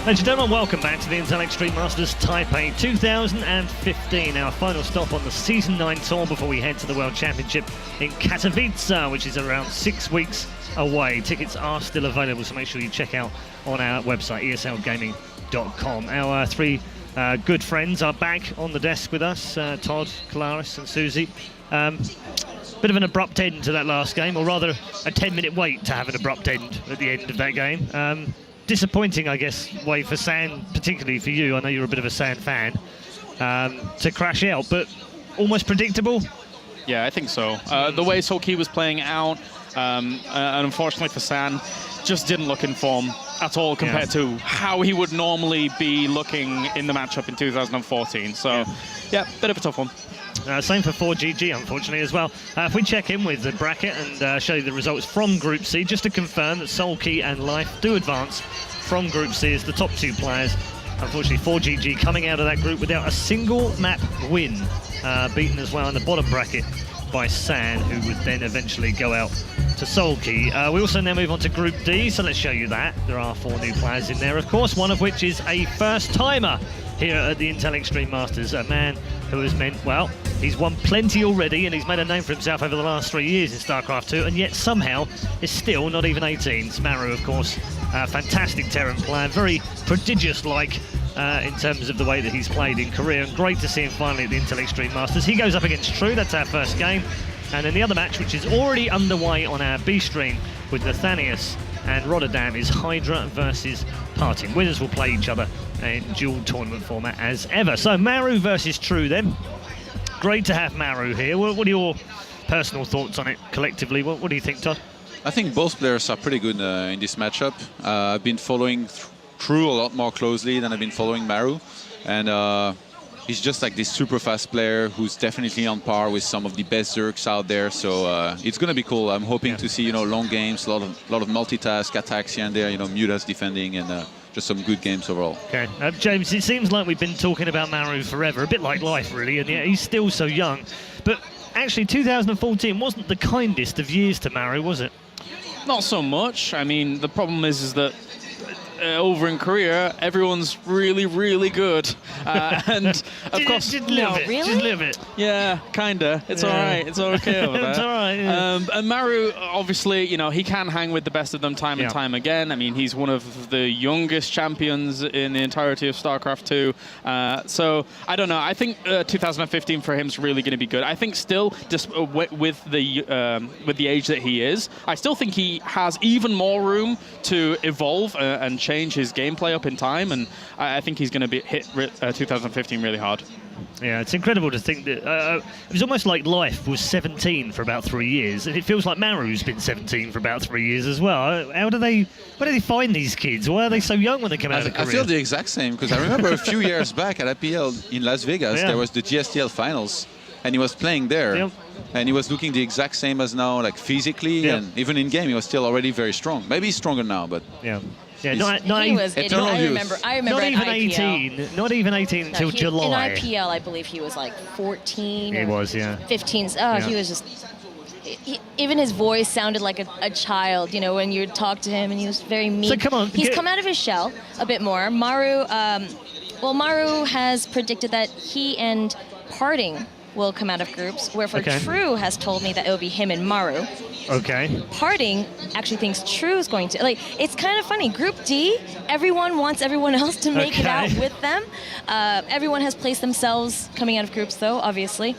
Ladies and gentlemen, welcome back to the Intel Extreme Masters Taipei 2015, our final stop on the Season 9 tour before we head to the World Championship in Katowice, which is around 6 weeks away. Tickets are still available, so make sure you check out on our website, eslgaming.com. Our three good friends are back on the desk with us, Todd, Kalaris and Susie. Bit of an abrupt end to that last game, or rather a 10-minute wait to have an abrupt end at the end of that game. Disappointing, I guess, way for San, particularly for you. I know you're a bit of a San fan, to crash out, but almost predictable. Yeah, I think so. The way Soulkey was playing out, and unfortunately for San, just didn't look in form at all compared to how he would normally be looking in the matchup in 2014. So, yeah, bit of a tough one. Same for 4GG, unfortunately, as well. If we check in with the bracket and show you the results from Group C, just to confirm that Soulkey and Life do advance from Group C as the top two players. Unfortunately, 4GG coming out of that group without a single map win, beaten as well in the bottom bracket by San, who would then eventually go out to Soulkey. We also now move on to Group D, so let's show you that. There are 4 new players in there, of course, one of which is a first-timer here at the Intel Extreme Masters, a man who has meant, well, he's won plenty already and he's made a name for himself over the last 3 years in StarCraft 2, and yet somehow is still not even 18. It's Maru, of course, a fantastic Terran player, very prodigious-like in terms of the way that he's played in career, and great to see him finally at the Intel Extreme Masters. He goes up against True, that's our first game, and then the other match, which is already underway on our B stream with Nathanius and Rotterdam, is Hydra versus Parting. Winners will play each other in dual tournament format as ever. So Maru versus True then. Great to have Maru here. What are your personal thoughts on it collectively? What do you think, Todd? I think both players are pretty good in this matchup. I've been following True a lot more closely than I've been following Maru, and he's just like this super fast player who's definitely on par with some of the best Zergs out there. So it's going to be cool. I'm hoping to see long games, a lot of multitask attacks here and there. Mutas defending and. Just some good games overall. Okay, James, it seems like we've been talking about Maru forever, a bit like Life really, and yet he's still so young. But actually 2014 wasn't the kindest of years to Maru, was it? Not so much. I mean, the problem is that over in Korea, everyone's really, really good. And of course... Just a little bit. Really? Just a little bit. Yeah, kinda. It's all right. It's okay over there. It's all right, yeah. And Maru, obviously, he can hang with the best of them time and time again. I mean, he's one of the youngest champions in the entirety of StarCraft 2. So, I don't know. I think 2015 for him is really going to be good. I think still, just with the age that he is, I still think he has even more room to evolve and change his gameplay up in time, and I think he's going to hit 2015 really hard. Yeah, it's incredible to think that it was almost like Life was 17 for about 3 years, and it feels like Maru's been 17 for about 3 years as well. Where do they find these kids? Why are they so young when they come out of Korea? I feel the exact same, because I remember a few years back at IPL in Las Vegas, there was the GSTL finals, and he was playing there, and he was looking the exact same as now, like physically, and even in game, he was still already very strong. Maybe he's stronger now, but not he was. I remember. Not even IPL. 18. Not even 18 until July. In IPL, I believe he was like 14. He was, 15. He was just. Even his voice sounded like a child, when you would talk to him, and he was very mean. So come on, he's come out of his shell a bit more. Maru, Maru has predicted that he and Parting will come out of groups, where for True has told me that it will be him and Maru. Okay. Parting actually thinks True is going to, it's kind of funny. Group D, everyone wants everyone else to make it out with them. Everyone has placed themselves coming out of groups, though, obviously.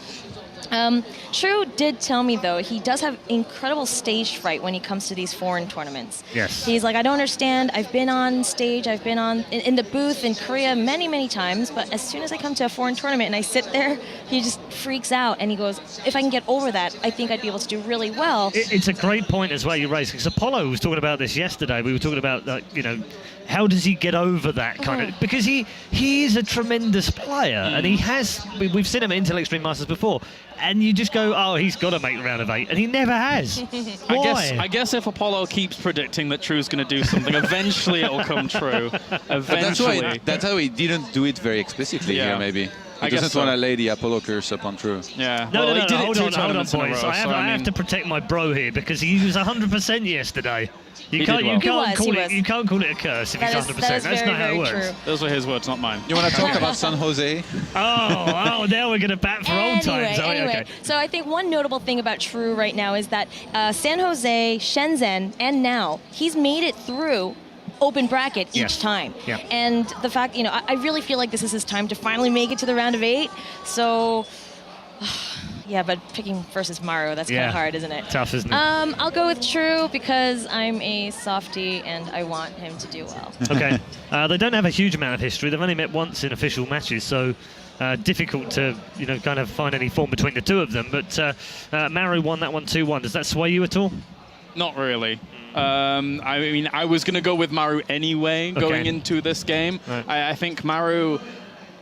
True did tell me, though, he does have incredible stage fright when he comes to these foreign tournaments. Yes. He's like, I don't understand. I've been on stage. I've been in the booth in Korea many, many times. But as soon as I come to a foreign tournament and I sit there, he just freaks out. And he goes, if I can get over that, I think I'd be able to do really well. It's a great point as well you raised, because Apollo was talking about this yesterday. We were talking about, how does he get over that kind of... Because he is a tremendous player, and he has... We've seen him at Intel Extreme Masters before, and you just go, oh, he's got to make the round of 8, and he never has. Why? I guess if Apollo keeps predicting that True's going to do something, eventually it'll come true. Eventually. That's why he didn't do it very explicitly here, maybe. He doesn't want to lay the Apollo curse up on True. Yeah. No, well, no, he did hold it on, tournaments in a boys. row, I have to protect my bro here because he was 100% yesterday. You He can't did well. call it a curse if he's 100%. That's not how it works. True. Those were his words, not mine. You want to talk about San Jose? Oh, now we're going to bat for old times. Anyway, Okay. so I think one notable thing about True right now is that San Jose, Shenzhen, and now he's made it through open bracket each time. Yeah. And the fact, I really feel like this is his time to finally make it to the round of 8. So, yeah, but picking versus Maru, that's kind of hard, isn't it? Tough, isn't it? I'll go with True because I'm a softie and I want him to do well. Okay. They don't have a huge amount of history. They've only met once in official matches, so difficult to, kind of find any form between the two of them. But Maru won that one 2-1. Does that sway you at all? Not really. I mean, I was going to go with Maru anyway going into this game. Right. I think Maru,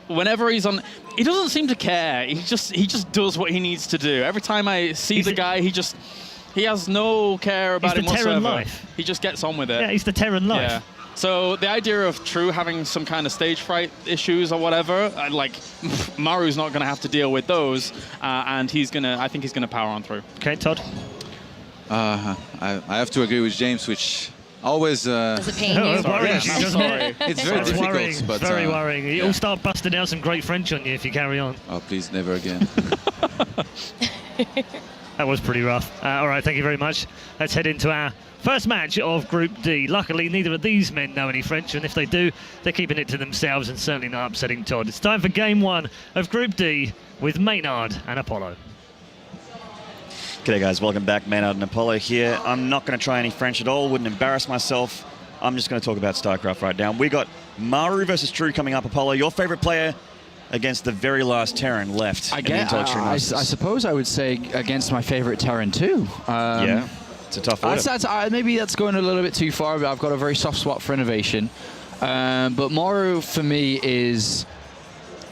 whenever he's on, he doesn't seem to care. He just does what he needs to do. Every time I see the guy, he has no care about him whatsoever. Terran life. He just gets on with it. Yeah, he's the Terran life. Yeah. So the idea of True having some kind of stage fright issues or whatever, Maru's not going to have to deal with those, and I think he's going to power on through. Okay, Todd. I have to agree with James, which always... Does it pain you? It worries you, doesn't Sorry. it? It's very difficult, Worrying. but... Very worrying. You'll start busting out some great French on you if you carry on. Oh, please, never again. That was pretty rough. All right, thank you very much. Let's head into our first match of Group D. Luckily, neither of these men know any French, and if they do, they're keeping it to themselves and certainly not upsetting Todd. It's time for Game 1 of Group D with Maynard and Apollo. G'day guys, welcome back. Maynard and Apollo here. I'm not going to try any French at all, wouldn't embarrass myself. I'm just going to talk about StarCraft right now. We got Maru versus True coming up. Apollo, your favorite player against the very last Terran left. I suppose I would say against my favorite Terran too. Yeah, it's a tough order. Maybe that's going a little bit too far, but I've got a very soft spot for innovation. But Maru, for me, is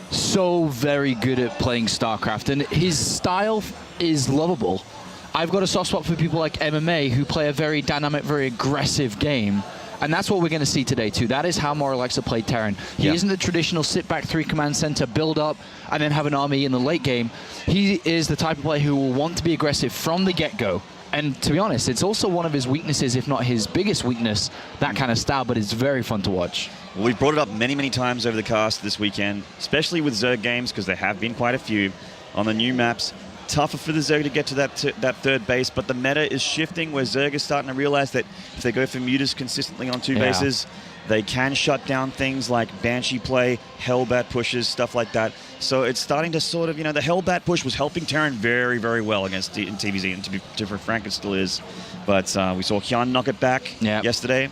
so very good at playing StarCraft, and his style is lovable. I've got a soft spot for people like MMA who play a very dynamic, very aggressive game. And that's what we're going to see today, too. That is how Maru likes to play Terran. He isn't the traditional sit-back 3-command center, build up, and then have an army in the late game. He is the type of player who will want to be aggressive from the get-go. And to be honest, it's also one of his weaknesses, if not his biggest weakness, that kind of style, but it's very fun to watch. Well, we've brought it up many, many times over the cast this weekend, especially with Zerg games, because there have been quite a few on the new maps. Tougher for the Zerg to get to that third base, but the meta is shifting where Zerg is starting to realize that if they go for mutas consistently on 2 bases, they can shut down things like Banshee play, Hellbat pushes, stuff like that. So it's starting to sort of, the Hellbat push was helping Terran very, very well against TVZ, and to be frank, it still is. But we saw Hyun knock it back yesterday,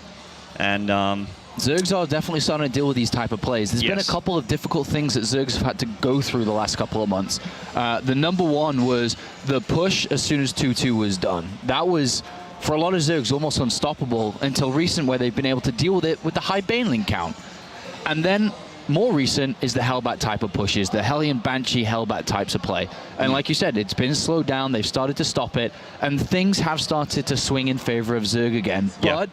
and... Zergs are definitely starting to deal with these type of plays. There's been a couple of difficult things that Zergs have had to go through the last couple of months. The number one was the push as soon as 2-2 was done. That was, for a lot of Zergs, almost unstoppable until recent, where they've been able to deal with it with the high Baneling count. And then more recent is the Hellbat type of pushes, the Hellion Banshee Hellbat types of play. And like you said, it's been slowed down, they've started to stop it, and things have started to swing in favor of Zerg again. But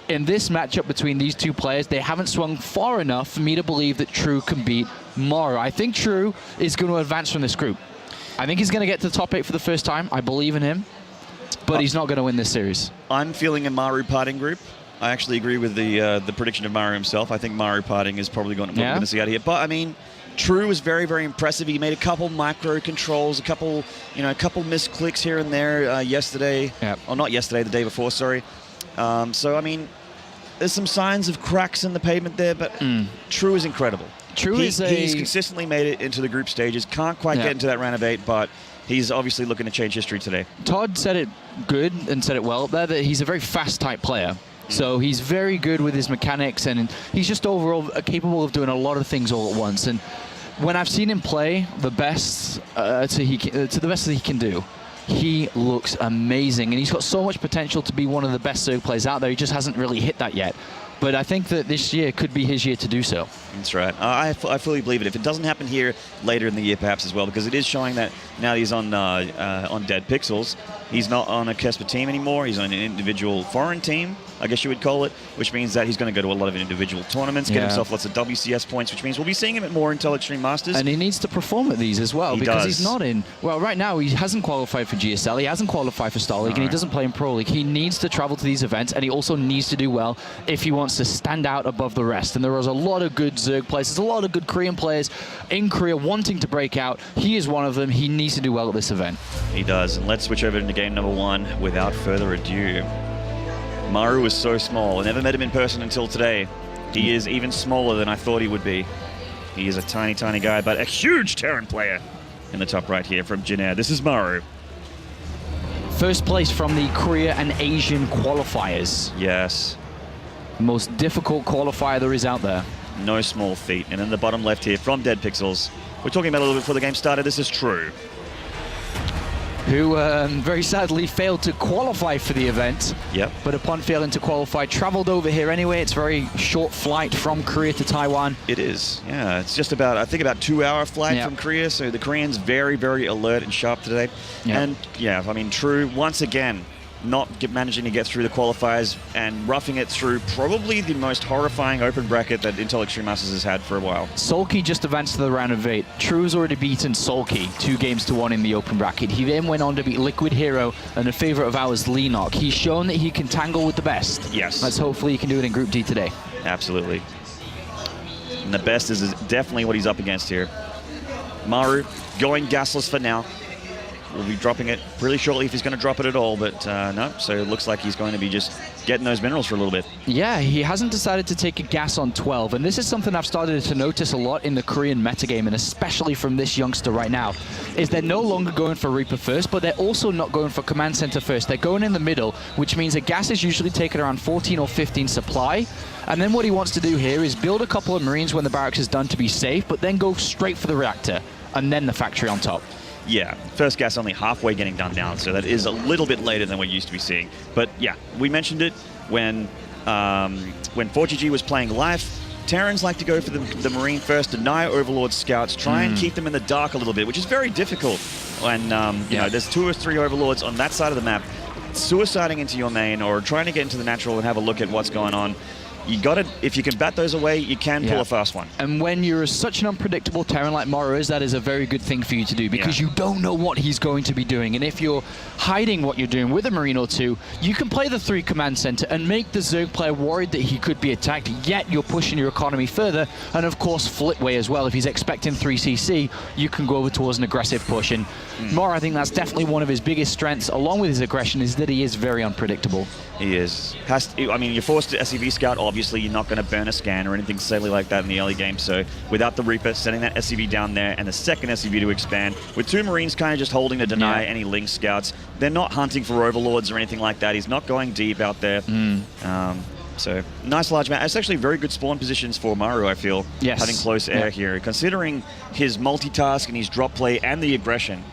in this matchup between these two players, they haven't swung far enough for me to believe that True can beat Maru. I think True is going to advance from this group. I think he's going to get to the top 8 for the first time. I believe in him, but he's not going to win this series. I'm feeling a Maru parting group. I actually agree with the prediction of Maru himself. I think Maru parting is probably what we're going to see out of here. But I mean, True was very, very impressive. He made a couple micro controls, a couple missed clicks here and there yesterday. Or not yesterday, the day before, sorry. So, I mean, there's some signs of cracks in the pavement there, but True is incredible. He's consistently made it into the group stages. Can't quite get into that round of 8, but he's obviously looking to change history today. Todd said it good and said it well up there, that he's a very fast type player. So he's very good with his mechanics, and he's just overall capable of doing a lot of things all at once. And when I've seen him play the best to the best that he can do, he looks amazing, and he's got so much potential to be one of the best Zerg players out there. He just hasn't really hit that yet. But I think that this year could be his year to do so. That's right. I fully believe it. If it doesn't happen here, later in the year perhaps as well, because it is showing that now he's on Dead Pixels. He's not on a Kesper team anymore. He's on an individual foreign team, I guess you would call it, which means that he's going to go to a lot of individual tournaments, get himself lots of WCS points, which means we'll be seeing him at more Intel Extreme Masters. And he needs to perform at these as well, because he's not in... Well, right now, he hasn't qualified for GSL, he hasn't qualified for Star League, and he doesn't play in Pro League. He needs to travel to these events, and he also needs to do well if he wants to stand out above the rest. And there is a lot of good Zerg players, there's a lot of good Korean players in Korea wanting to break out. He is one of them. He needs to do well at this event. He does. And let's switch over into game number 1 without further ado. Maru is so small. I never met him in person until today. He is even smaller than I thought he would be. He is a tiny, tiny guy, but a huge Terran player in the top right here from Jin Air. This is Maru. First place from the Korea and Asian qualifiers. Yes. The most difficult qualifier there is out there. No small feat. And in the bottom left here from Dead Pixels, we're talking about a little bit before the game started. This is True, who very sadly failed to qualify for the event. Yep. But upon failing to qualify, traveled over here anyway. It's a very short flight from Korea to Taiwan. It is, yeah. It's just about, I think, about 2-hour flight from Korea. So the Koreans very, very alert and sharp today. Yep. And yeah, I mean, True, once again, not managing to get through the qualifiers and roughing it through probably the most horrifying open bracket that Intel Extreme Masters has had for a while. Sulky just advanced to the round of 8. True's already beaten Sulky 2-1 in the open bracket. He then went on to beat Liquid Hero and a favorite of ours, Leenock. He's shown that he can tangle with the best. Yes. Let's hopefully he can do it in Group D today. Absolutely. And the best is definitely what he's up against here. Maru going gasless for now. We'll be dropping it really shortly if he's going to drop it at all, but no. So it looks like he's going to be just getting those minerals for a little bit. Yeah, he hasn't decided to take a gas on 12, and this is something I've started to notice a lot in the Korean metagame, and especially from this youngster right now, is they're no longer going for Reaper first, but they're also not going for Command Center first. They're going in the middle, which means a gas is usually taken around 14 or 15 supply, and then what he wants to do here is build a couple of Marines when the barracks is done to be safe, but then go straight for the reactor, and then the factory on top. Yeah, first gas only halfway getting done now, so that is a little bit later than we're used to be seeing. But yeah, we mentioned it when 4GG was playing live. Terrans like to go for the Marine first, deny Overlord scouts, try and keep them in the dark a little bit, which is very difficult when you know, there's 2 or 3 Overlords on that side of the map, suiciding into your main or trying to get into the natural and have a look at what's going on. You got to, if you can bat those away, you can pull a fast one. And when you're such an unpredictable Terran like Maru is, that is a very good thing for you to do, because you don't know what he's going to be doing. And if you're hiding what you're doing with a Marine or 2, you can play the 3 command center and make the Zerg player worried that he could be attacked, yet you're pushing your economy further. And of course, Flipway as well. If he's expecting 3CC, you can go over towards an aggressive push. And Maru, I think that's definitely one of his biggest strengths, along with his aggression, is that he is very unpredictable. He is. I mean, you're forced to SCV scout. Obviously, you're not going to burn a scan or anything silly like that in the early game. So without the Reaper, sending that SCV down there and the second SCV to expand, with 2 Marines kind of just holding to deny any Link scouts. They're not hunting for Overlords or anything like that. He's not going deep out there. So nice large map. It's actually very good spawn positions for Maru, I feel, having close air here, considering his multitask and his drop play and the aggression.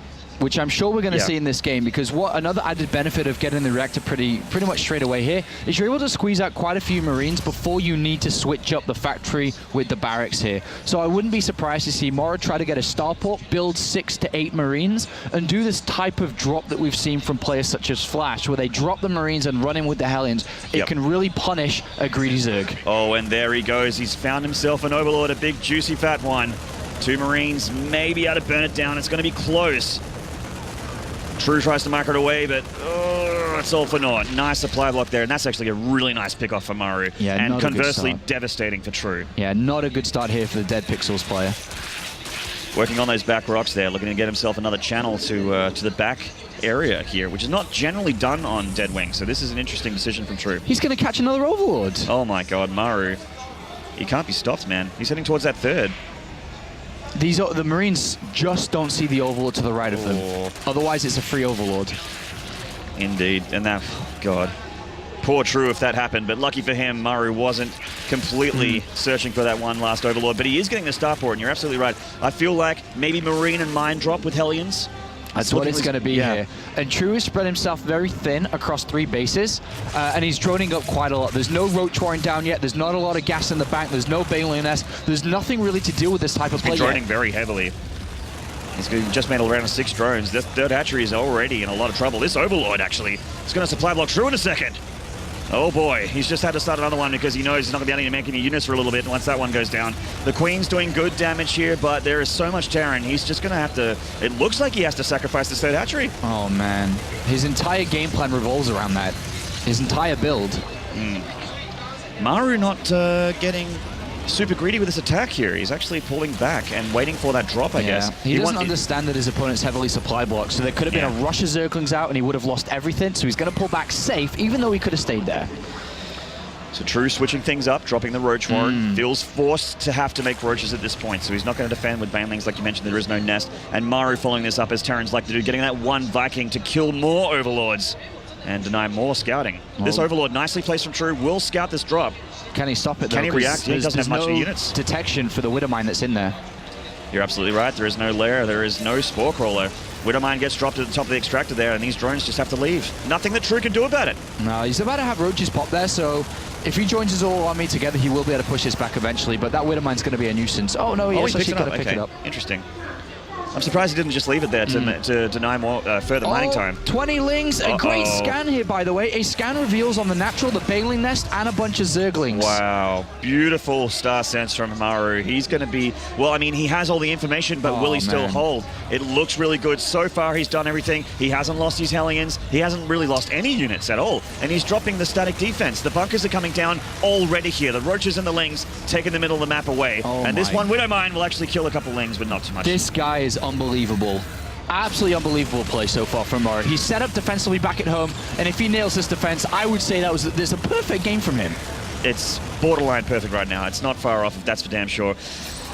Which I'm sure we're going to see in this game, because what another added benefit of getting the reactor pretty much straight away here is you're able to squeeze out quite a few Marines before you need to switch up the factory with the barracks here. So I wouldn't be surprised to see Maru try to get a starport, build 6 to 8 Marines, and do this type of drop that we've seen from players such as Flash, where they drop the Marines and run in with the Hellions. It can really punish a greedy Zerg. Oh, and there he goes. He's found himself an Overlord, a big, juicy, fat one. 2 Marines, maybe able to burn it down. It's going to be close. True tries to mark it away, but it's all for naught. Nice supply block there, and that's actually a really nice pick-off for Maru. Yeah, and conversely, devastating for True. Yeah, not a good start here for the Dead Pixels player. Working on those back rocks there, looking to get himself another channel to the back area here, which is not generally done on Dead Wing, so this is an interesting decision from True. He's going to catch another Overlord. Oh my god, Maru. He can't be stopped, man. He's heading towards that 3rd. The Marines just don't see the Overlord to the right of them. Otherwise, it's a free Overlord. Indeed. And that, god. Poor True if that happened, but lucky for him, Maru wasn't completely searching for that one last Overlord, but he is getting the starport, and you're absolutely right. I feel like maybe Marine and Mine drop with Hellions That's what it's going to be here. And True has spread himself very thin across 3 bases, and he's droning up quite a lot. There's no Roach Warren down yet. There's not a lot of gas in the bank. There's no Baneling Nest. There's nothing really to deal with this type of play yet. Droning very heavily. He's just made around 6 drones. This third hatchery is already in a lot of trouble. This Overlord, actually, is going to supply block True in a second. Oh boy, he's just had to start another one because he knows he's not going to be able to make any units for a little bit once that one goes down. The Queen's doing good damage here, but there is so much Terran. He's just going to have to... It looks like he has to sacrifice this third hatchery. Oh man, his entire game plan revolves around that. His entire build. Maru not getting super greedy with his attack here. He's actually pulling back and waiting for that drop, I guess. He doesn't understand that his opponent's heavily supply blocked, so there could have been a rush of Zerglings out and he would have lost everything, so he's going to pull back safe, even though he could have stayed there. So True switching things up, dropping the Roach Warren. Feels forced to have to make Roaches at this point, so he's not going to defend with Banelings, like you mentioned. There is no nest. And Maru following this up as Terrans like to do, getting that one Viking to kill more Overlords and deny more scouting. This Overlord, nicely placed from True, will scout this drop. Can he stop it though? Can he react? He doesn't have much of the units. Detection for the Widowmine that's in there. You're absolutely right. There is no lair. There is no Spore Crawler. Widowmine gets dropped at the top of the extractor there, and these drones just have to leave. Nothing that True can do about it. No, he's about to have Roaches pop there, so if he joins his all army together, he will be able to push this back eventually, but that Widowmine's going to be a nuisance. Oh no, he actually got to pick it up. Interesting. I'm surprised he didn't just leave it there to deny more further mining time. 20 lings, a great scan here, by the way. A scan reveals on the natural, the Baneling Nest, and a bunch of Zerglings. Wow, beautiful star sense from Maru. He's going to be, well, I mean, he has all the information, but will he still hold? It looks really good. So far, he's done everything. He hasn't lost his Hellions. He hasn't really lost any units at all. And he's dropping the static defense. The bunkers are coming down already here. The Roaches and the Lings taking the middle of the map away. And this one Widowmine will actually kill a couple Lings, but not too much. This guy is unbelievable. Absolutely unbelievable play so far from Maru. He's set up defensively back at home, and if he nails this defense, I would say there's a perfect game from him. It's borderline perfect right now. It's not far off, if that's for damn sure.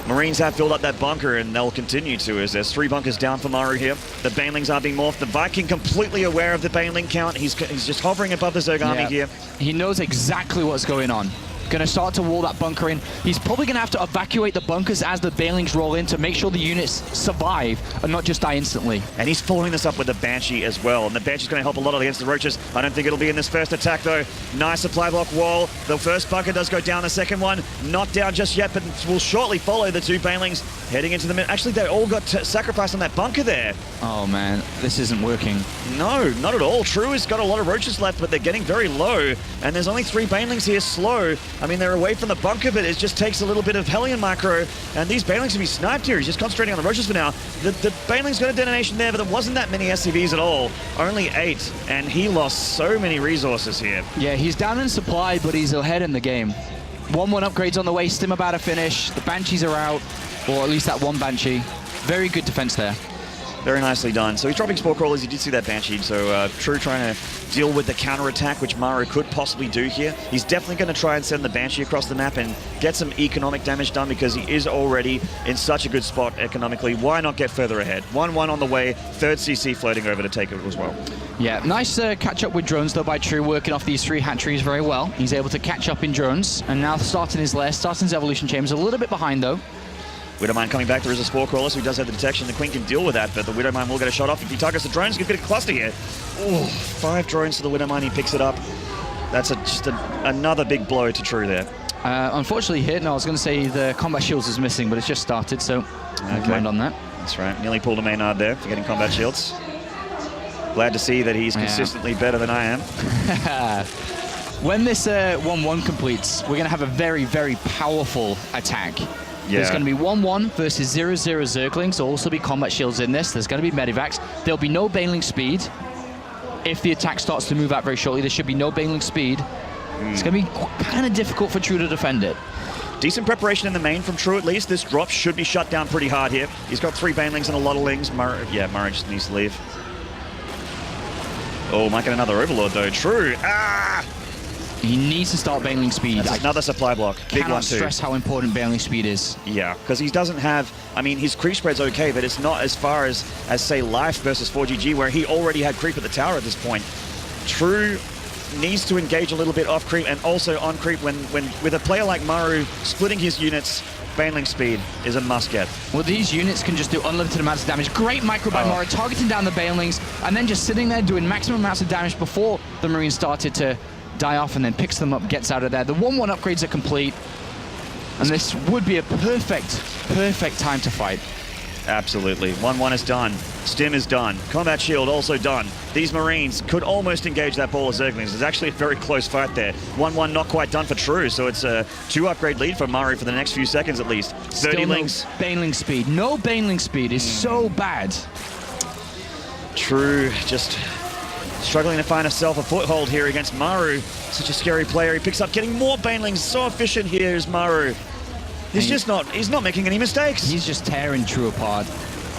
Marines have filled up that bunker, and they'll continue to, as there's 3 bunkers down for Maru here. The Banelings are being morphed. The Viking completely aware of the Baneling count. He's just hovering above the Zerg army here. He knows exactly what's going on. Going to start to wall that bunker in. He's probably going to have to evacuate the bunkers as the Banelings roll in to make sure the units survive and not just die instantly. And he's following this up with the Banshee as well. And the Banshee's going to help a lot against the Roaches. I don't think it'll be in this first attack, though. Nice supply block wall. The first bunker does go down. The second one, not down just yet, but will shortly follow the 2 Banelings heading into the middle. Actually, they all got sacrificed on that bunker there. Oh, man. This isn't working. No, not at all. True has got a lot of Roaches left, but they're getting very low. And there's only 3 Banelings here slow. I mean, they're away from the bunker, but it just takes a little bit of Hellion micro, and these Banelings can be sniped here. He's just concentrating on the Roaches for now. The Banelings got a detonation there, but there wasn't that many SCVs at all. Only 8, and he lost so many resources here. Yeah, he's down in supply, but he's ahead in the game. 1-1 upgrades on the way, Stim about to finish. The Banshees are out, or at least that one Banshee. Very good defense there. Very nicely done. So he's dropping Spore Crawlers. You did see that Banshee. So True trying to deal with the counter-attack, which Maru could possibly do here. He's definitely going to try and send the Banshee across the map and get some economic damage done because he is already in such a good spot economically. Why not get further ahead? 1-1 on the way. 3rd CC floating over to take it as well. Yeah, nice catch-up with drones, though, by True, working off these 3 hatcheries very well. He's able to catch up in drones, and now starting his lair, starting his evolution chambers. A little bit behind, though. Widowmine coming back. There is a Spore Crawler, so he does have the detection. The Queen can deal with that, but the Widowmine will get a shot off. If he targets the drones, he's going to get a cluster here. Oh, 5 drones to the Widowmine. He picks it up. That's just another big blow to True there. Unfortunately hit. No, I was going to say the combat shields is missing, but it's just started, so never mind on that. That's right. Nearly pulled a Maynard there for getting combat shields. Glad to see that he's consistently better than I am. When this 1-1 completes, we're going to have a very, very powerful attack. Yeah. There's going to be 1-1 versus 0-0 Zerglings. There'll also be combat shields in this. There's going to be Medivacs. There'll be no Baneling speed. If the attack starts to move out very shortly, there should be no Baneling speed. It's going to be kind of difficult for True to defend it. Decent preparation in the main from True, at least. This drop should be shut down pretty hard here. He's got 3 Banelings and a lot of Lings. Maru just needs to leave. Oh, might get another Overlord, though. True. He needs to start Baneling speed. That's another supply block. Big one, too. Stress how important Baneling speed is. Yeah, because he doesn't have... I mean, his creep spread's okay, but it's not as far as say, Life versus 4GG, where he already had creep at the tower at this point. True needs to engage a little bit off creep and also on creep when with a player like Maru splitting his units Baneling speed is a must-get. Well, these units can just do unlimited amounts of damage. Great micro by Maru, targeting down the Banelings, and then just sitting there doing maximum amounts of damage before the Marines started to die off, and then picks them up, gets out of there. The 1-1 upgrades are complete, and this would be a perfect time to fight. Absolutely. 1-1 is done. Stim is done. Combat shield also done. These Marines could almost engage that ball of Zerglings. It's actually a very close fight there. 1-1 not quite done for True, so it's a 2-upgrade lead for Maru for the next few seconds at least. 30 Still links. No Baneling speed. No Baneling speed is so bad. True just struggling to find himself a foothold here against Maru. Such a scary player. He picks up getting more Banelings. So efficient here is Maru. He's not making any mistakes. He's just tearing True apart.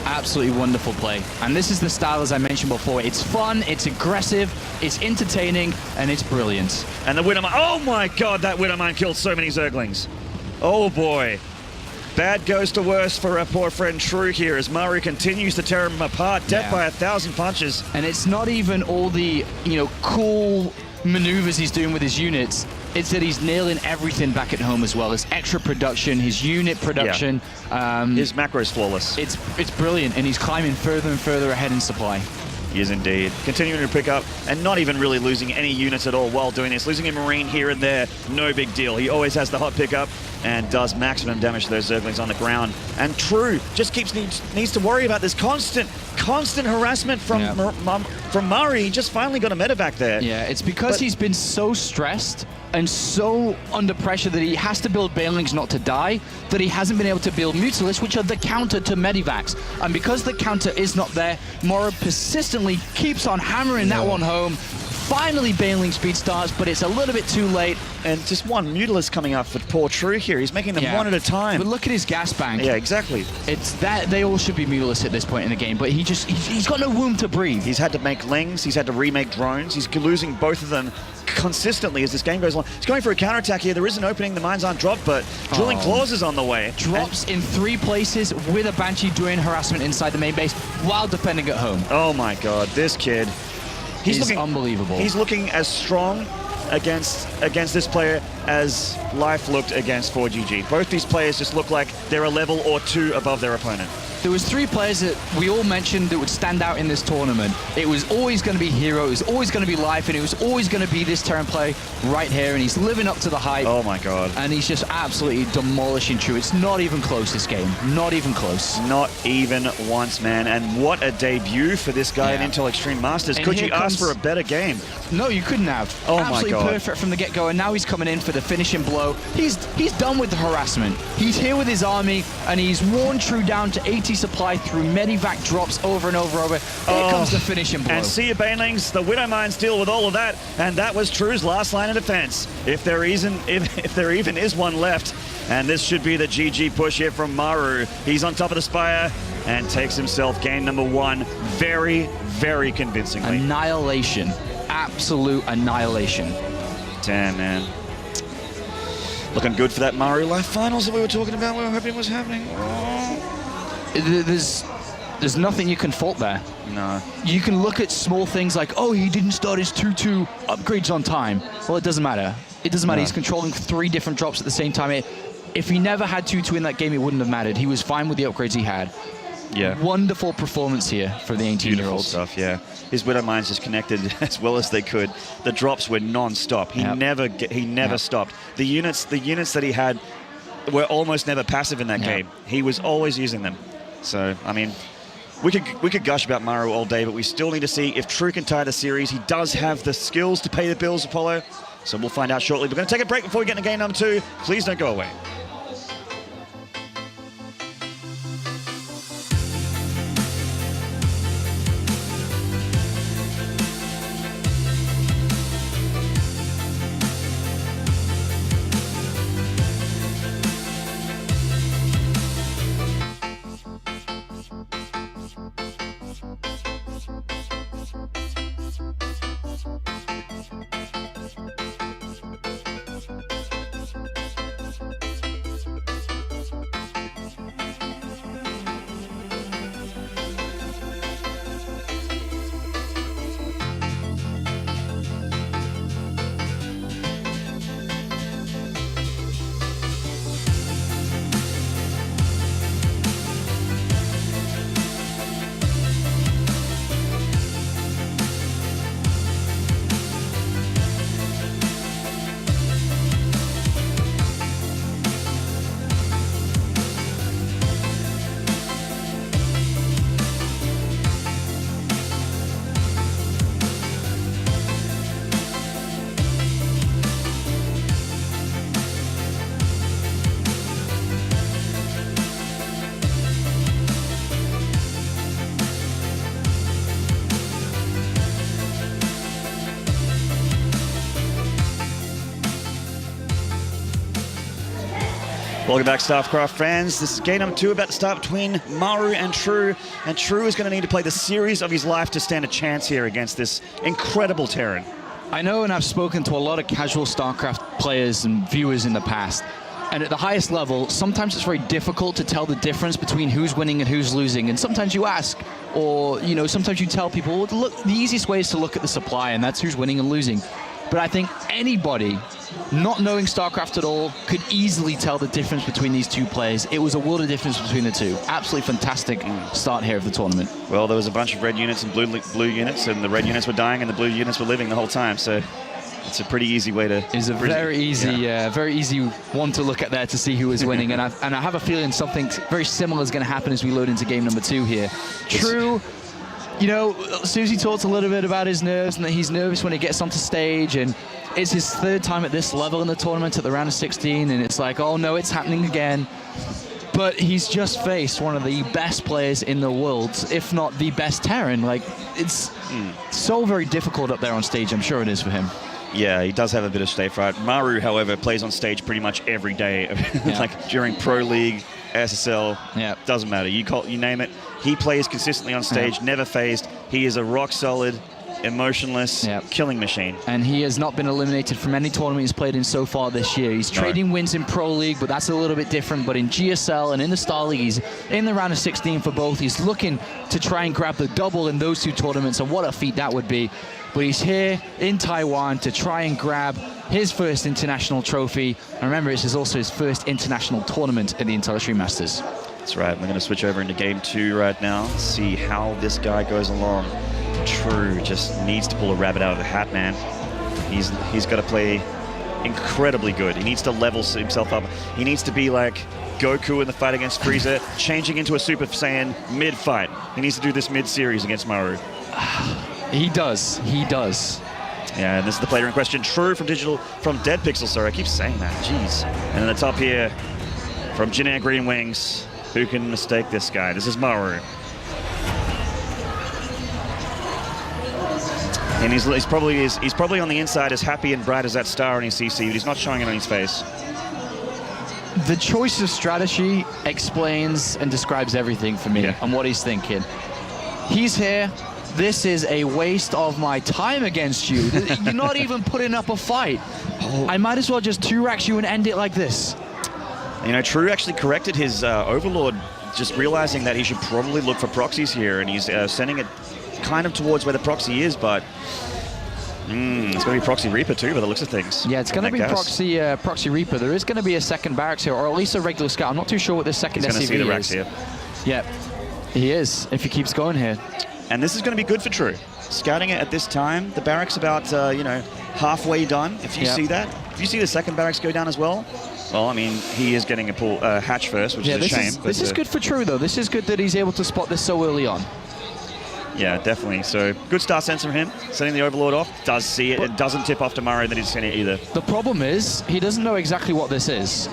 Absolutely wonderful play. And this is the style, as I mentioned before. It's fun, it's aggressive, it's entertaining, and it's brilliant. And the Widowmine, oh my god, that Widowmine killed so many Zerglings. Oh boy. Bad goes to worse for our poor friend True here as Maru continues to tear him apart. Death by 1,000 punches. And it's not even all the, cool maneuvers he's doing with his units. It's that he's nailing everything back at home as well. His extra production, his unit production. His macro is flawless. It's brilliant, and he's climbing further and further ahead in supply. He is indeed. Continuing to pick up and not even really losing any units at all while doing this. Losing a Marine here and there, no big deal. He always has the hot pickup and does maximum damage to those Zerglings on the ground. And True just needs to worry about this constant harassment from Maru. He just finally got a medevac there. Yeah, it's because he's been so stressed and so under pressure that he has to build Banelings not to die, that he hasn't been able to build Mutalisks, which are the counter to Medivacs. And because the counter is not there, Maru persistently keeps on hammering that one home. Finally, Baneling speed starts, but it's a little bit too late. And just one Mutalisk coming up for poor True here. He's making them one at a time. But look at his gas bank. Yeah, exactly. It's that they all should be Mutalisks at this point in the game, but he's got no room to breathe. He's had to make Lings, he's had to remake drones. He's losing both of them consistently as this game goes along. He's going for a counterattack here. There is an opening, the mines aren't dropped, but Drilling Claws is on the way. Drops in 3 places with a Banshee doing harassment inside the main base while defending at home. Oh my god, this kid. He's looking unbelievable. He's looking as strong against this player as Life looked against 4GG. Both these players just look like they're a level or 2 above their opponent. There was 3 players that we all mentioned that would stand out in this tournament. It was always going to be Hero, it was always going to be Life, and it was always going to be this Terran play right here, and he's living up to the hype. Oh my god. And he's just absolutely demolishing True. It's not even close, this game. Not even close. Not even once, man. And what a debut for this guy in Intel Extreme Masters. Could you ask for a better game? No, you couldn't have. Oh absolutely my god. Perfect from the get-go, and now he's coming in for the finishing blow. He's done with the harassment. He's here with his army, and he's worn True down to 80 supply through Medivac drops over and over. Here comes the finishing blow. And see you, Banelings. The Widowmines deal with all of that, and that was True's last line of defense. If there even is one left, and this should be the GG push here from Maru. He's on top of the spire and takes himself game number 1 very, very convincingly. Annihilation. Absolute annihilation. Damn, man. Looking good for that Maru Life Finals that we were talking about. We were hoping was happening. There's nothing you can fault there. No. You can look at small things like, oh, he didn't start his 2-2 upgrades on time. Well, it doesn't matter. It doesn't matter. No. He's controlling 3 different drops at the same time. If he never had 2-2 in that game, it wouldn't have mattered. He was fine with the upgrades he had. Yeah. Wonderful performance here for the 18-year-old. Stuff, yeah. His Widowmines just connected as well as they could. The drops were non-stop. He never stopped. The units that he had were almost never passive in that game. He was always using them. So, I mean, we could gush about Maru all day, but we still need to see if True can tie the series. He does have the skills to pay the bills, Apollo. So we'll find out shortly. We're going to take a break before we get into game number 2. Please don't go away. Welcome back, StarCraft fans. This is game number 2 about to start between Maru and True. And True is going to need to play the series of his life to stand a chance here against this incredible Terran. I know, and I've spoken to a lot of casual StarCraft players and viewers in the past. And at the highest level, sometimes it's very difficult to tell the difference between who's winning and who's losing. And sometimes you ask, or sometimes you tell people, well, look, the easiest way is to look at the supply, and that's who's winning and losing. But I think anybody not knowing StarCraft at all could easily tell the difference between these two players. It was a world of difference between the two. Absolutely fantastic start here of the tournament. Well, there was a bunch of red units and blue units, and the red units were dying and the blue units were living the whole time. So it's a pretty easy way to... It's a very easy one to look at there to see who is winning. and I have a feeling something very similar is going to happen as we load into game number 2 here. True. Susie talked a little bit about his nerves and that he's nervous when he gets onto stage, and it's his 3rd time at this level in the tournament at the round of 16, and it's like, oh no, it's happening again. But he's just faced one of the best players in the world, if not the best Terran. Like, it's so very difficult up there on stage, I'm sure it is for him. Yeah, he does have a bit of stage fright. Maru, however, plays on stage pretty much every day. Like during Pro League, SSL, doesn't matter. You name it. He plays consistently on stage, never phased. He is a rock-solid, emotionless killing machine. And he has not been eliminated from any tournament he's played in so far this year. He's trading wins in Pro League, but that's a little bit different. But in GSL and in the Star League, he's in the round of 16 for both. He's looking to try and grab the double in those 2 tournaments, and what a feat that would be. But he's here in Taiwan to try and grab his first international trophy. And remember, this is also his first international tournament at the Intellitree Masters. That's right. We're going to switch over into game 2 right now. See how this guy goes along. True just needs to pull a rabbit out of the hat, man. He's got to play incredibly good. He needs to level himself up. He needs to be like Goku in the fight against Frieza, changing into a Super Saiyan mid-fight. He needs to do this mid-series against Maru. He does. He does. Yeah, and this is the player in question, True from Dead Pixel, sorry, I keep saying that, jeez. And then the top here from Jin Green Wings. Who can mistake this guy? This is Maru. And he's probably on the inside as happy and bright as that star in his CC, but he's not showing it on his face. The choice of strategy explains and describes everything for me and what he's thinking. He's here. This is a waste of my time against you. You're not even putting up a fight. I might as well just 2-rack you and end it like this. True actually corrected his Overlord, just realizing that he should probably look for proxies here, and he's sending it kind of towards where the proxy is, but it's going to be Proxy Reaper too, by the looks of things. Yeah, it's going to be Proxy Reaper. There is going to be a second barracks here, or at least a regular scout. I'm not too sure what this second SCV is. He's going to see the racks here. Yeah, he is, if he keeps going here. And this is going to be good for True. Scouting it at this time, the barracks about, halfway done. If you see that, if you see the second barracks go down as well, well, I mean, he is getting a hatch first, which is a shame. This is good for True, though. This is good that he's able to spot this so early on. Yeah, definitely. So, good star sense from him. Sending the Overlord off. Does see it. It doesn't tip off to Maru that he's seen it either. The problem is, he doesn't know exactly what this is.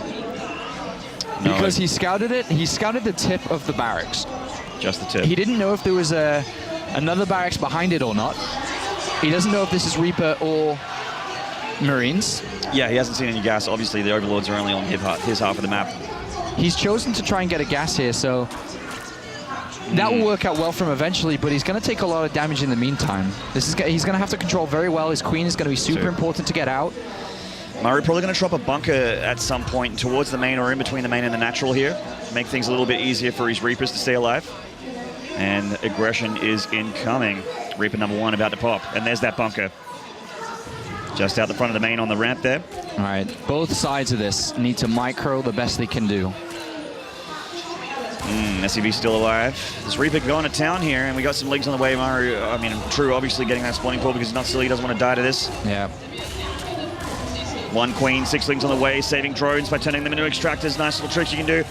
No, because he scouted it. He scouted the tip of the barracks. Just the tip. He didn't know if there was another barracks behind it or not. He doesn't know if this is Reaper or Marines. Yeah, he hasn't seen any gas. Obviously, the Overlords are only on his half of the map. He's chosen to try and get a gas here, so that will work out well for him eventually, but he's going to take a lot of damage in the meantime. He's going to have to control very well. His Queen is going to be super important to get out. Maru probably going to drop a bunker at some point towards the main or in between the main and the natural here. Make things a little bit easier for his Reapers to stay alive. And aggression is incoming. Reaper number 1 about to pop. And there's that bunker. Just out the front of the main on the ramp there. All right, both sides of this need to micro the best they can do. SCV still alive. There's Reaper going to town here, and we got some leagues on the way. True obviously getting that spawning pool because he's not silly. He doesn't want to die to this. Yeah. 1 Queen, 6 Lings on the way, saving drones by turning them into extractors. Nice little tricks you can do.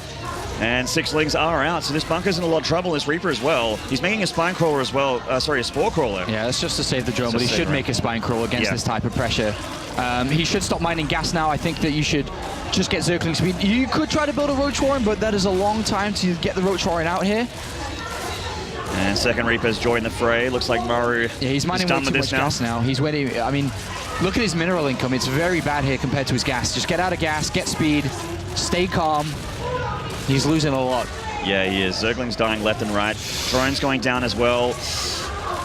And 6 Lings are out, so this bunker's in a lot of trouble. This Reaper as well. He's making a spine crawler as well. A spore crawler. Yeah, that's just to save the drone, but he should make a spine crawler against this type of pressure. He should stop mining gas now. I think that you should just get Zergling speed. You could try to build a Roach Warren, but that is a long time to get the Roach Warren out here. And second Reaper's joined the fray. Looks like Maru he's mining way too much gas now. He's waiting. I mean, look at his mineral income. It's very bad here compared to his gas. Just get out of gas, get speed, Stay calm. He's losing a lot. Yeah, he is. Zergling's dying left and right. Drone's going down as well.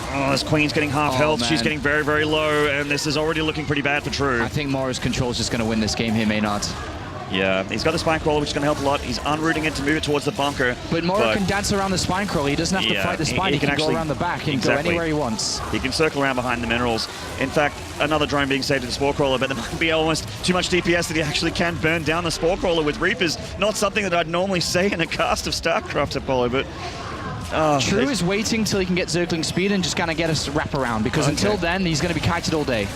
Oh, this Queen's getting half health. Man. She's getting very, very low, and this is already looking pretty bad for True. I think Maru's control is just going to win this game here, Maynard. Yeah, he's got the spine crawler, which is going to help a lot. He's unrooting it to move it towards the bunker. But Maru can dance around the spine crawler. He doesn't have to fight the spine. He can go around the back. He can go anywhere he wants. He can circle around behind the minerals. In fact, another drone being saved to the spore crawler, but there might be almost too much DPS that he actually can burn down the spore crawler with Reapers. Not something that I'd normally say in a cast of StarCraft, Apollo, but... True is waiting till he can get Zergling speed and just kind of get us to wrap around, because until then, he's going to be kited all day.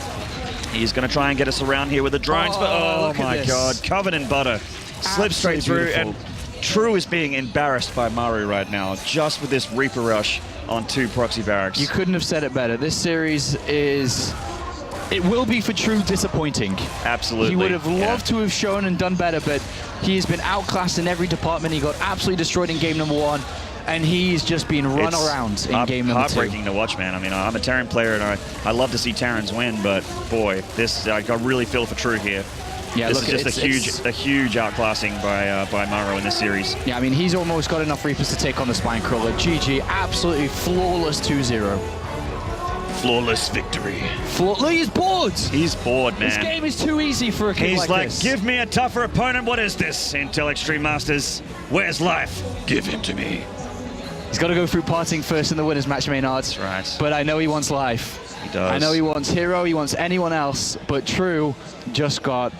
He's going to try and get us around here with the drones, but oh my god, covered in butter. Slips straight through, and True is being embarrassed by Maru right now, just with this Reaper rush on 2 proxy barracks. You couldn't have said it better. This series is... It will be for True disappointing. Absolutely. He would have loved to have shown and done better, but he has been outclassed in every department. He got absolutely destroyed in game number 1. And he's just been run around in game number 2. Heartbreaking to watch, man. I mean, I'm a Terran player, and I love to see Terrans win, but boy, this I really feel for True here. Yeah, this is just a huge outclassing by Maru in this series. Yeah, I mean, he's almost got enough Reapers to take on the spine crawler. GG, absolutely flawless 2-0. Flawless victory. Look, he's bored. He's bored, man. This game is too easy for a kid like this. Give me a tougher opponent. What is this? Intel Extreme Masters. Where's life? Give him to me. He's got to go through parting first in the winners match, Maynard. That's right. But I know he wants life. He does. I know he wants Hero, he wants anyone else, but True just got...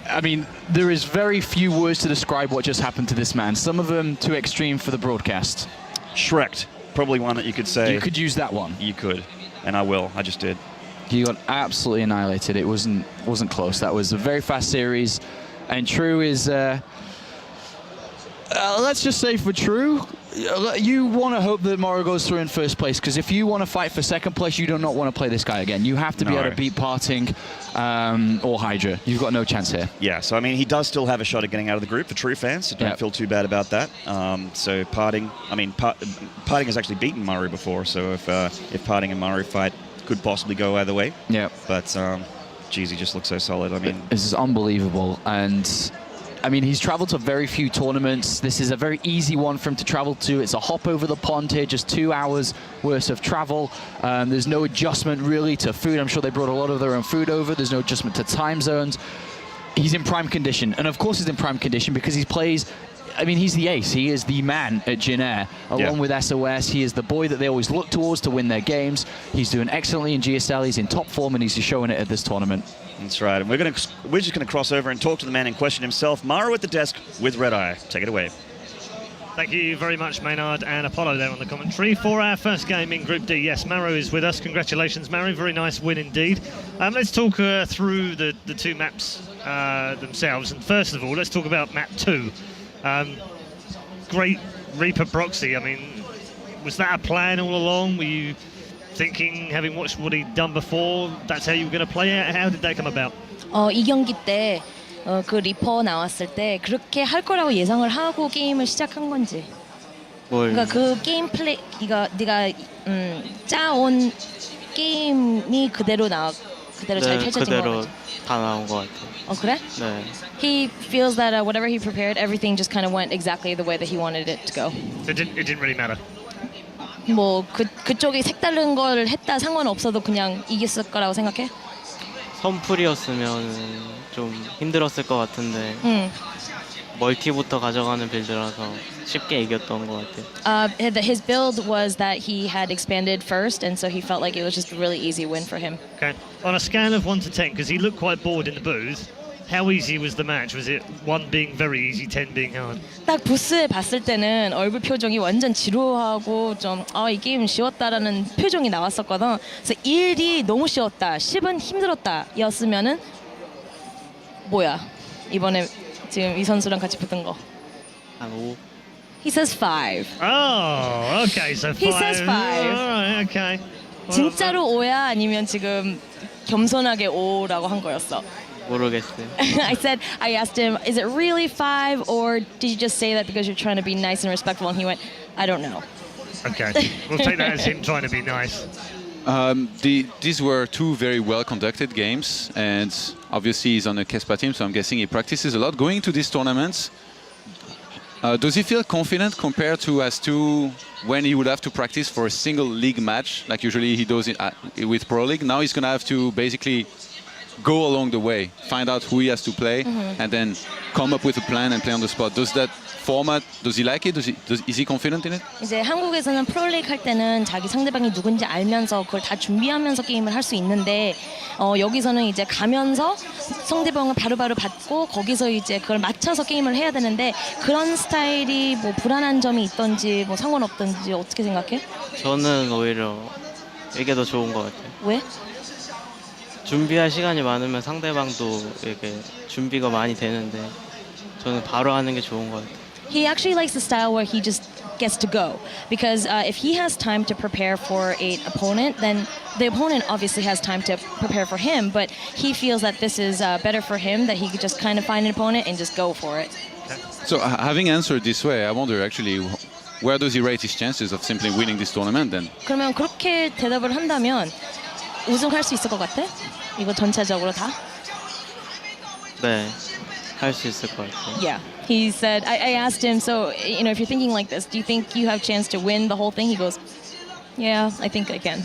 I mean, there is very few words to describe what just happened to this man. Some of them too extreme for the broadcast. Shrek'd. Probably one that you could say. You could use that one. You could. And I will. I just did. He got absolutely annihilated. It wasn't close. That was a very fast series. And True is... let's just say for True, you want to hope that Maru goes through in first place, because if you want to fight for second place, you do not want to play this guy again. You have to be able to beat Parting or Hydra. You've got no chance here. Yeah, so I mean, he does still have a shot at getting out of the group for True fans, so don't feel too bad about that. So Parting, I mean, Parting has actually beaten Maru before, so if Parting and Maru fight, could possibly go either way. Yeah. But, geez, he just looks so solid. I mean, this is unbelievable. And I mean, he's traveled to very few tournaments. This is a very easy one for him to travel to. It's a hop over the pond here, just 2 hours worth of travel. There's no adjustment really to food. I'm sure they brought a lot of their own food over. There's no adjustment to time zones. He's in prime condition. And of course he's in prime condition because he plays, I mean, he's the ace. He is the man at Jin Air. Along with SOS, he is the boy that they always look towards to win their games. He's doing excellently in GSL. He's in top form, and he's showing it at this tournament. That's right. And we're just going to cross over and talk to the man in question himself, Maru at the desk with Red Eye. Take it away. Thank you very much, Maynard and Apollo there on the commentary for our first game in Group D. Yes, Maru is with us. Congratulations, Maru. Very nice win indeed. Let's talk through the 2 maps themselves. And first of all, let's talk about map 2. Great Reaper proxy. I mean, was that a plan all along? Were you thinking, having watched what he'd done before, that's how you were going to play it? How did that come about? 이 경기 때 그 리퍼 나왔을 때 그렇게 할 거라고 예상을 하고 게임을 시작한 건지. 그러니까 그 게임 플레이, 네가 짜온 게임이 그대로 잘 펼쳐진 거죠. 다 나온 것 같아요. 그래? 네. He feels that whatever he prepared, everything just kind of went exactly the way that he wanted it to go. It didn't really matter. 뭐 그쪽이 색다른 걸 했다 상관없어도 그냥 이겼을 거라고 생각해? 선풀이었으면 좀 힘들었을 것 같은데 멀티부터 가져가는 빌드라서 쉽게 이겼던 것 같아요. His build was that he had expanded first, and so he felt like it was just a really easy win for him. Okay. On a scale of 1 to 10, because he looked quite bored in the booth, how easy was the match? Was it 1 being very easy, 10 being hard? 딱 부스에 봤을 때는 얼굴 표정이 완전 지루하고 좀 이 게임 쉬웠다라는 표정이 나왔었거든. 그래서 1이 너무 쉬웠다, 10은 힘들었다 였으면은 뭐야? 이번에 지금 이 선수랑 같이 붙은 거. 한 5. He says 5. Oh, okay, so 5. He says 5. All right, okay. 진짜로 5야? 아니면 지금 겸손하게 5라고 한 거였어? 모르겠어요. I asked him, is it really 5, or did you just say that because you're trying to be nice and respectful? And he went, I don't know. Okay, we'll take that as him trying to be nice. These were two very well-conducted games, and obviously he's on a Kespa team, so I'm guessing he practices a lot. Going to these tournaments, does he feel confident compared to as to when he would have to practice for a single league match, like usually he does it with Pro League? Now he's going to have to basically go along the way, find out who he has to play, and then come up with a plan and play on the spot. Does that format, does he like it? Is he confident in it? 이제 한국에서는 프로리그 할 때는 자기 상대방이 누군지 알면서 그걸 다 준비하면서 게임을 할 수 있는데 여기서는 이제 가면서 상대방을 바로바로 받고 거기서 이제 그걸 맞춰서 게임을 해야 되는데 그런 스타일이 뭐 불안한 점이 있던지 뭐 상관없던지 어떻게 생각해? 저는 오히려 이게 더 좋은 것 같아요. 왜? 준비할 시간이 많으면 상대방도 이렇게 준비가 많이 되는데 저는 바로 하는 게 좋은 것 같아요. He actually likes the style where he just gets to go because if he has time to prepare for an opponent, then the opponent obviously has time to prepare for him, but he feels that this is better for him, that he could just kind of find an opponent and just go for it. So having answered this way, I wonder actually, where does he rate his chances of simply winning this tournament then? 그러면 그렇게 대답을 한다면 우승할 수 있을 것 같아? 이거 전체적으로 다? 네, 할 수 있을 것 같아요. Yeah. He said, I asked him, so, you know, if you're thinking like this, do you think you have a chance to win the whole thing? He goes, yeah, I think I can.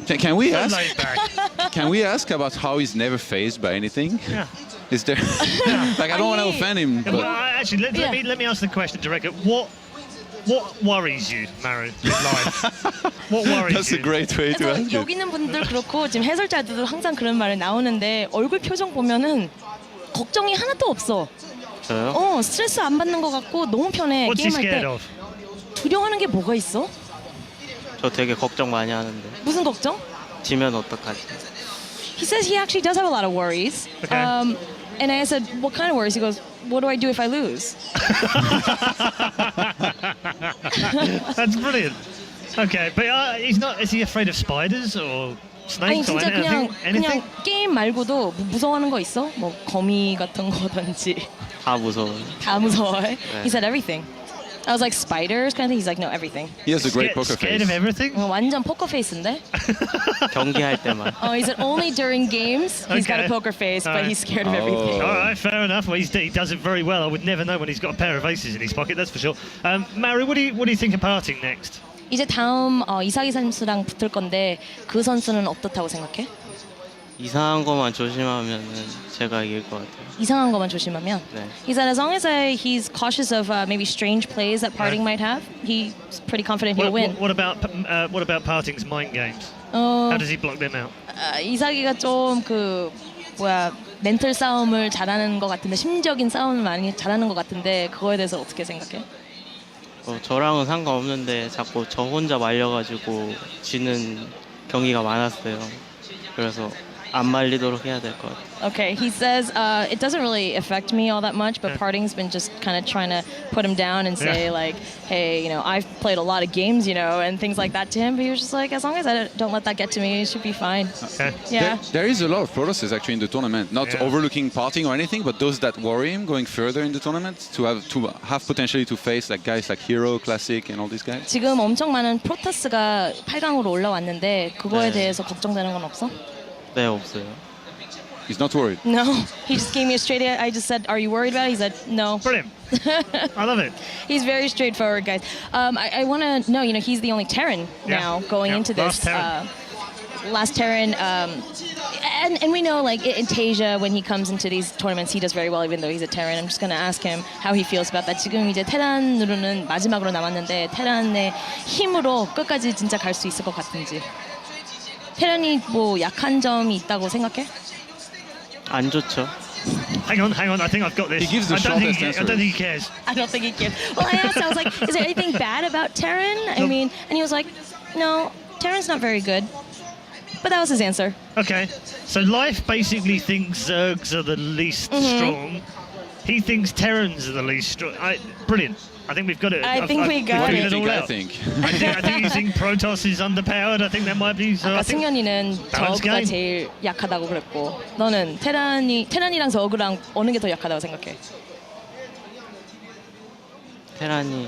Can we ask? Can we ask about how he's never phased by anything? Yeah. Is there like I don't want to offend him, Well, but actually, let me ask the question directly. What worries you, Maru, in life? What worries that's you? a great way to 그래서 ask 여기 it. 있는 분들 그렇고 지금 해설자들도 항상 그런 말이 나오는데 얼굴 표정 보면은 걱정이 하나도 없어. 저요? 스트레스 안 받는 것 같고 너무 편해. What's he 게임할 scared 때. of? 두려워하는 게 뭐가 있어? 저 되게 걱정 많이 하는데 무슨 걱정? 지면 어떡하지? He says he actually does have a lot of worries. Okay. And I said, what kind of worries? He goes, what do I do if I lose? That's brilliant. Okay, but he's not. Is he afraid of spiders or 아니 snakes or 진짜 그냥 anything? 게임 말고도 무서워하는 거 있어? 뭐 거미 같은 거든지 다 무서워요. 다 무서워해? He said everything. I was like spiders kind of thing. He's like no everything. He has a great poker Scared face. of everything? 완전 포커 페이스인데? 경기할 때만. He said only during games he's got a Okay. poker face, but Alright. he's scared of everything. Oh. All right, fair enough. Well, he does it very well. I would never know when he's got a pair of aces in his pocket. That's for sure. Maru, what do you think of parting next? 이제 다음 이사기 선수랑 붙을 건데 그 선수는 어떻다고 생각해? 이상한 것만 조심하면은 제가 이길 것 같아요. 이상한 것만 조심하면. 네. He said as long as he's cautious of maybe strange plays that Parting might have, he's pretty confident he'll win. What about Parting's mind games? 어, How does he block them out? 이사기가 좀 멘탈 싸움을 잘하는 것 같은데 심리적인 싸움을 많이 잘하는 것 같은데 그거에 대해서 어떻게 생각해? 저랑은 상관없는데 자꾸 저 혼자 말려가지고 지는 경기가 많았어요. 그래서 안 말리도록 해야 될 것 같아요. Okay, he says it doesn't really affect me all that much, but Parting's been just kind of trying to put him down and say like, hey, you know, I've played a lot of games, you know, and things like that to him. But he was just like, as long as I don't let that get to me, it should be fine. Okay. Yeah. There is a lot of processes actually in the tournament, not overlooking parting or anything, but those that worry him going further in the tournament to have potentially to face like guys like Hero, Classic, and all these guys. 지금 엄청 많은 프로토스가 8강으로 올라왔는데 그거에 대해서 걱정되는 건 없어? 네, 없어요. He's not worried. No, he just gave me a straight. I just said, "Are you worried about it?" He said, "No." Brilliant. I love it. He's very straightforward, guys. I want to know, you know, he's the only Terran now going into this. Last Terran. And we know, like, in Tasia, when he comes into these tournaments, he does very well, even though he's a Terran. I'm just going to ask him how he feels about that. 지금 이제 테란으로는 마지막으로 남았는데 테란의 힘으로 끝까지 진짜 갈 수 있을 것 같은지. 테란이 뭐 약한 점이 있다고 생각해? 안 좋죠. Hang on. I think I've got this. He gives the I don't think shortest I don't think he cares. I don't think he cares. Well, I asked, I was like, is there anything bad about Terran? I mean, and he was like, no, Terran's not very good. But that was his answer. Okay. So Life basically thinks Zergs are the least strong. He thinks Terrans are the least strong. Brilliant. I think we've got it. I think we got What do it. you it think? all I out. think. I think you think Protoss is underpowered. I think that might be. So 아까 I think 승현이는 balance 저그가 game. 제일 약하다고 그랬고 너는 테란이랑 저그랑 어느 게 더 약하다고 생각해? 테란이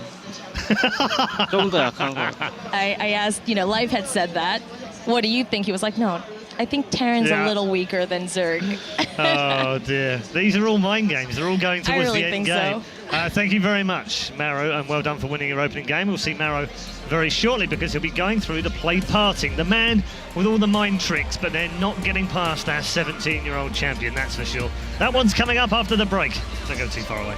좀 더 약한 것 같아요. I asked, you know, Life had said that. what do you think? He was like, no, I think Terran's a little weaker than Zerg. Oh dear. These are all mind games. They're all going towards really the end think game. so. Thank you very much, Maru, and well done for winning your opening game. We'll see Maru very shortly because he'll be going through the play parting. The man with all the mind tricks, but they're not getting past our 17-year-old champion, that's for sure. That one's coming up after the break. Don't go too far away.